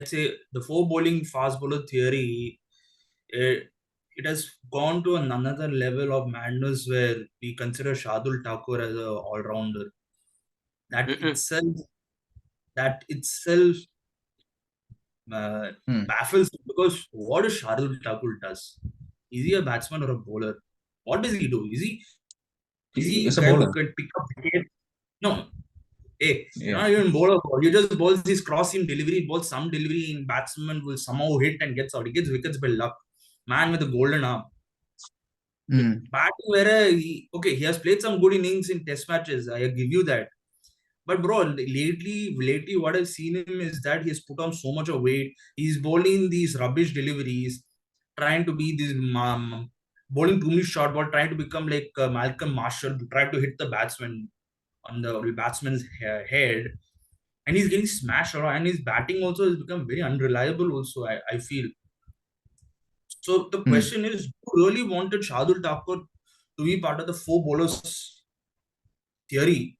say the four bowling fast bowler theory, it, it has gone to another level of madness where we consider Shardul Thakur as a all-rounder. That Mm-mm. itself, that itself Hmm. baffles me because what does Shardul Thakur does? Is he a batsman or a bowler? What does he do? Is he a He's a guy who bowler. can pick up wicket? No. Hey, you're Yeah. not even bowler. You just bowl this cross-seam delivery, bowl some delivery in batsman will somehow hit and gets out. He gets wickets by luck. Man with a golden arm. Hmm. Batting where he has played some good innings in test matches. I give you that. But bro, lately, what I've seen him is that he's put on so much of weight. He's bowling these rubbish deliveries, trying to be this bowling too many short ball, trying to become like Malcolm Marshall, trying to hit the batsman on the batsman's head, and he's getting smashed around. And his batting also has become very unreliable. Also, I feel so. The Hmm. question is, you really wanted Shardul Thakur to be part of the four bowlers theory?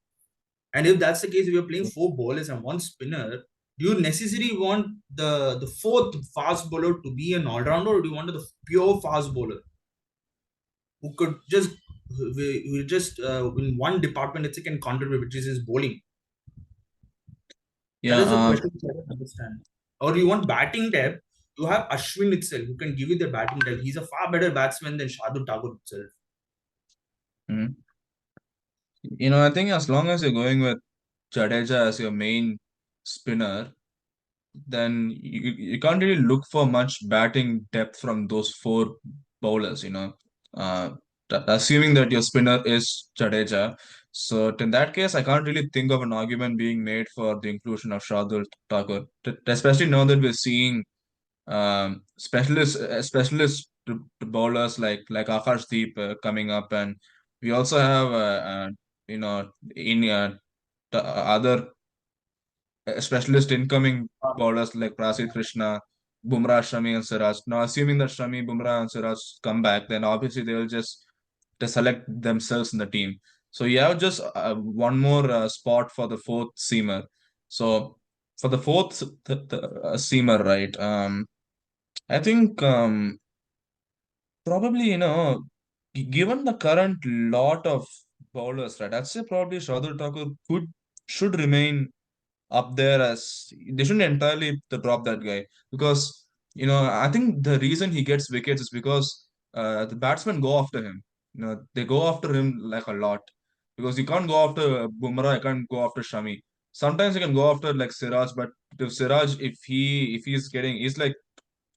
And if that's the case, if you're playing four bowlers and one spinner, do you necessarily want the fourth fast bowler to be an all-rounder, or do you want the pure fast bowler who could just in one department it can contribute, which is his bowling? That Yeah. is a question I don't understand. Or you want batting depth? You have Ashwin itself who can give you the batting depth. He's a far better batsman than Shardul Thakur itself. Hmm. I think as long as you're going with Jadeja as your main spinner, then you can't really look for much batting depth from those four bowlers, Uh, assuming that your spinner is Jadeja. So in that case, I can't really think of an argument being made for the inclusion of Shardul Thakur, especially now that we're seeing specialist bowlers like Akash Deep coming up, and we also have in the other specialist incoming bowlers like Prasid Krishna, Bumrah, Shami, and Siraj. Now, assuming that Shami, Bumrah, and Siraj come back, then obviously they will just to select themselves in the team. So you have just one more spot for the fourth seamer. So for the fourth seamer, right? I think probably given the current lot of bowlers, right? I'd say probably Shardul Thakur should remain up there as they shouldn't entirely to drop that guy because I think the reason he gets wickets is because the batsmen go after him. They go after him like a lot because you can't go after Bumrah, you can't go after Shami. Sometimes you can go after like Siraj, but if Siraj, he's like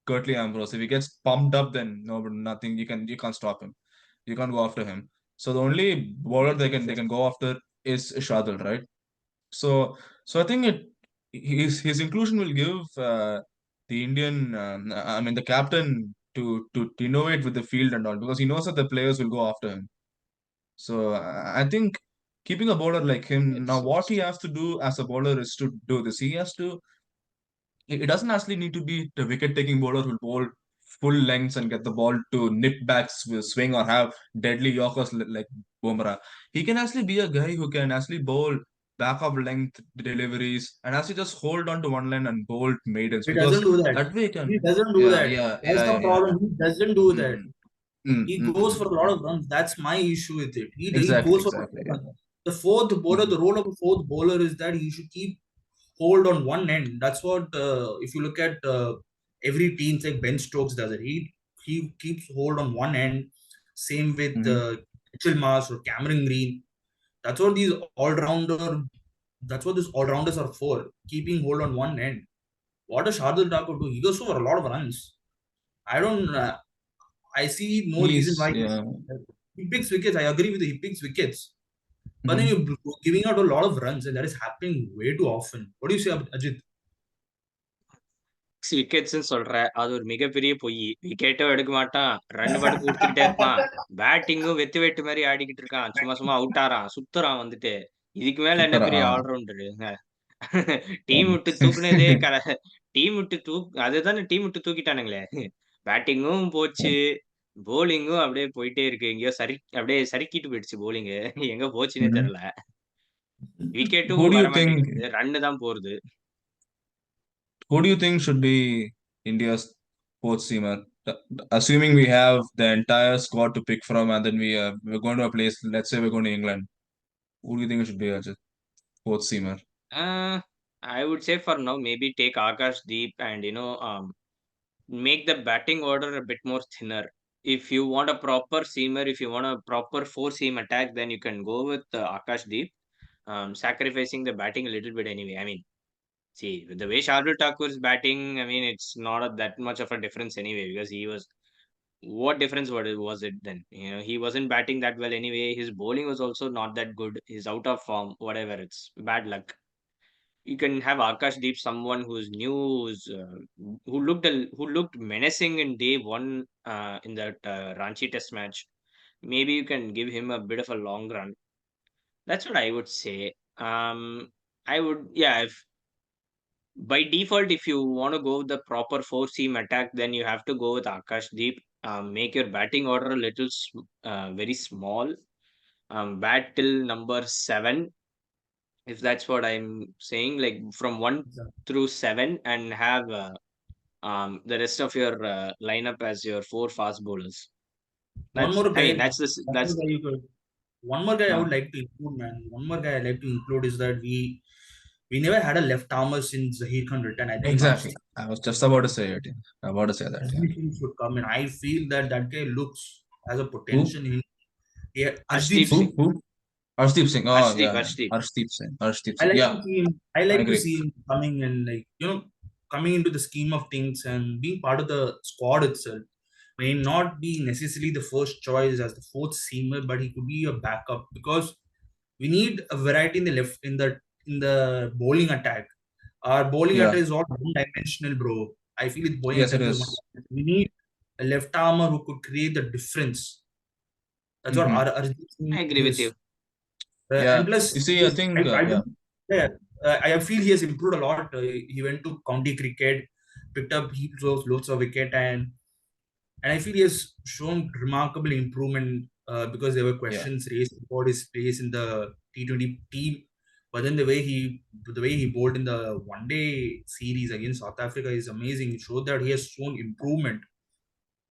Curtly Ambrose. If he gets pumped up, then no, nothing. You can't stop him. You can't go after him. So the only bowler they can go after is Shadul, right? So I think his inclusion will give the Indian, I mean the captain to innovate with the field and all because he knows that the players will go after him. So I think keeping a bowler like him now, what he has to do as a bowler is to do this. He has to. It doesn't actually need to be the wicket-taking bowler who bowl full lengths and get the ball to nip back, swing, or have deadly yorkers like Bumrah. He can actually be a guy who can actually bowl back of length deliveries and actually just hold on to one line and bowl maidens He because doesn't do that. that way he He can. doesn't do Yeah, that. yeah, That's yeah, the yeah, yeah. problem. He doesn't do that. Mm, mm, He mm, goes mm. for a lot of runs. That's my issue with it. He Exactly, goes for a lot exactly. of runs. The fourth bowler, Mm, the role of a fourth bowler is that he should keep hold on one end. That's what if you look at every team, like Ben Stokes does it. He keeps hold on one end. Same with mm. Mitchell Mars or Cameron Green. That's what these all rounder. That's what these all rounders are for. Keeping hold on one end. What does Shardul Thakur do? He goes for a lot of runs. I don't. I see no reason He's why yeah. he picks wickets. I agree with you. He picks wickets, but then Mm-hmm. you're giving out a lot of runs, and that is happening way too often. What do you say, Ajit? விக்கெட்ஸ்ன்னு சொல்ற அது ஒரு மிகப்பெரிய பொய். விக்கெட்டும் எடுக்க மாட்டான், run பாட்டுக்கு கொடுத்துக்கிட்டே இருப்பான். பேட்டிங்கும் வெத்து வெட்டு மாதிரி ஆடிக்கிட்டு இருக்கான். சும்மா சும்மா அவுட் ஆறான், சுத்துறான் வந்துட்டு. இதுக்கு மேல என்ன Super. பெரிய ஆல்ரவுண்டரு? டீம் விட்டு தூக்குனதே டீம் விட்டு அதுதானே டீம் விட்டு தூக்கிட்டானுங்களே. பேட்டிங்கும் போச்சு, போலிங்கும் அப்படியே போயிட்டே இருக்கு. எங்கேயோ அப்படியே சறுக்கிட்டு போயிடுச்சு போலிங்கு. எங்க போச்சுன்னே Mhm. தெரியல. விக்கெட்டும் Who do you think? வரமாட்டேங்குது, ரன்னு தான் போறது. Who do you think should be India's fourth seamer? Assuming we have the entire squad to pick from, and then we're going to a place. Let's say we're going to England. Who do you think should be a fourth seamer? Uh, I would say for now, maybe take Akash Deep and make the batting order a bit more thinner. If you want a proper seamer, if you want a proper four seam attack, then you can go with Akash Deep, sacrificing the batting a little bit anyway. I mean, see, with the way Shardul Thakur is batting, I mean, it's not that much of a difference anyway because he was. What difference was it then? He wasn't batting that well anyway. His bowling was also not that good. He's out of form. Whatever, it's bad luck. You can have Akash Deep, someone who's new, who looked menacing in day one in that Ranchi Test match. Maybe you can give him a bit of a long run. That's what I would say. I would, yeah. If by default, if you want to go with the proper four seam attack, then you have to go with Akash Deep. Make your batting order a little very small. Bat till number 7, if that's what I'm saying, like from 1 through 7, and have the rest of your lineup as your 4 fast bowlers. One more I guy, mean, that's this. one more That's guy you could, one more guy I Yeah, would like to include, man. One more guy I like to include is that we never had a left armer since Zahir Khan returned. I think exactly. I was just about to say it. Yeah. About to say that. Yeah. Arshdeep Singh should come in. I feel that that guy looks has a Who? potential in. Yeah, Arshdeep Arshdeep Singh. Singh. Who? Arshdeep Singh. Oh Arshdeep. yeah, yeah. Arshdeep. Arshdeep Singh. Arshdeep I Singh. like Yeah, to see him. I I like to agree. see him coming and coming into the scheme of things and being part of the squad itself. May not be necessarily the first choice as the fourth seamer, but he could be a backup because we need a variety in the left in the bowling attack. Our bowling Yeah. attack is all one-dimensional, bro. I feel its bowling Yes, it attack is is. one. We need a left armer who could create the difference. That's what Mm-hmm. our Arjit I Singh agree with you. is. And Yeah. plus, You see, I think. I Yeah. don't. Yeah, I feel he has improved a lot. He went to county cricket, picked up heaps of loads of wicket, and I feel he has shown remarkable improvement because there were Yeah. questions raised about his place in the T20 team. But then the way he bowled in the one day series against South Africa is amazing. It showed that he has shown improvement.